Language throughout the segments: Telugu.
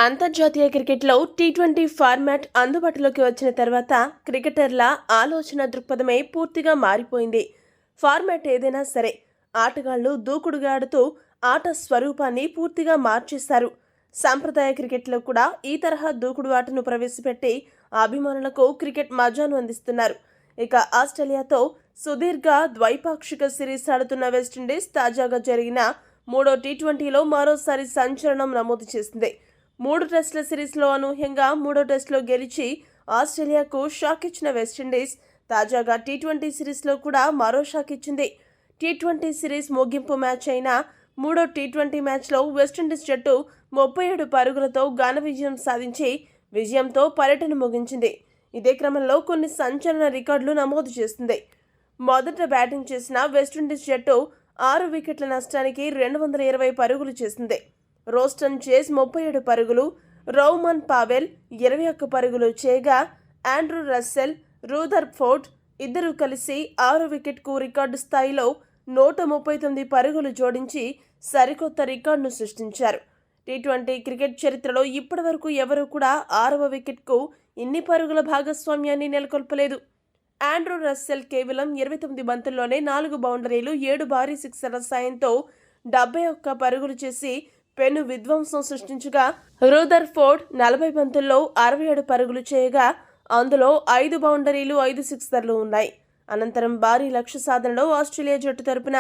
అంతర్జాతీయ క్రికెట్లో టీ20 ఫార్మాట్ అందుబాటులోకి వచ్చిన తర్వాత క్రికెటర్ల ఆలోచన దృక్పథమే పూర్తిగా మారిపోయింది. ఫార్మాట్ ఏదైనా సరే ఆటగాళ్లు దూకుడుగా ఆడుతూ ఆట స్వరూపాన్ని పూర్తిగా మార్చేశారు. సాంప్రదాయ క్రికెట్లో కూడా ఈ తరహా దూకుడు ఆటను ప్రవేశపెట్టి అభిమానులకు క్రికెట్ మజాను అందిస్తున్నారు. ఇక ఆస్ట్రేలియాతో సుదీర్ఘ ద్వైపాక్షిక సిరీస్ ఆడుతున్న వెస్టిండీస్ తాజాగా జరిగిన మూడో టీ20లో మరోసారి సంచలనం నమోదు చేసింది. 3 టెస్టుల సిరీస్లో అనూహ్యంగా 3వ టెస్టులో గెలిచి ఆస్ట్రేలియాకు షాక్ ఇచ్చిన వెస్టిండీస్ తాజాగా టీ20 సిరీస్లో కూడా మరో షాక్ ఇచ్చింది. టీ20 సిరీస్ ముగింపు మ్యాచ్ అయిన 3వ టీ20 మ్యాచ్లో వెస్టిండీస్ జట్టు 37 పరుగులతో ఘన విజయం సాధించి విజయంతో పర్యటన ముగించింది. ఇదే క్రమంలో కొన్ని సంచలన రికార్డులు నమోదు చేసింది. మొదట బ్యాటింగ్ చేసిన వెస్టిండీస్ జట్టు 6 వికెట్ల నష్టానికి 220 పరుగులు చేసింది. రోస్టన్ చేజ్ 37 పరుగులు, రౌమన్ పావెల్ 21 పరుగులు చేయగా ఆండ్రూ రస్సెల్, రూదర్ఫోర్డ్ ఇద్దరూ కలిసి 6 వికెట్కు రికార్డు స్థాయిలో 139 పరుగులు జోడించి సరికొత్త రికార్డును సృష్టించారు. టీ20 క్రికెట్ చరిత్రలో ఇప్పటివరకు ఎవరూ కూడా 6వ వికెట్కు ఇన్ని పరుగుల భాగస్వామ్యాన్ని నెలకొల్పలేదు. ఆండ్రూ రస్సెల్ కేవలం 29 బంతుల్లోనే 4 బౌండరీలు, 7 భారీ సిక్సర్ల సాయంతో 71 పరుగులు చేసి పెను విధ్వంసం సృష్టించగా రూదర్ఫోర్డ్ 40 బంతుల్లో 67 పరుగులు చేయగా అందులో 5 బౌండరీలు, 5 సిక్సర్లు ఉన్నాయి. అనంతరం భారీ లక్ష్య సాధనలో ఆస్ట్రేలియా జట్టు తరపున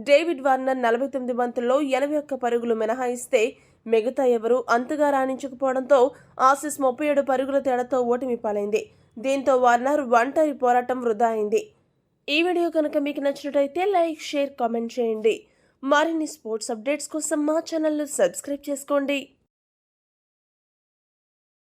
డేవిడ్ వార్నర్ 49 బంతుల్లో 81 పరుగులు మినహాయిస్తే మిగతా ఎవరూ అంతగా రాణించకపోవడంతో ఆసీస్ 37 పరుగుల తేడాతో ఓటమి పాలైంది. దీంతో వార్నర్ ఒంటరి పోరాటం వృధా అయింది. ఈ వీడియో కనుక మీకు నచ్చినట్లయితే లైక్, షేర్, కామెంట్ చేయండి. మరిన్ని స్పోర్ట్స్ అప్డేట్స్ కోసం మా ఛానల్ను సబ్స్క్రైబ్ చేసుకోండి.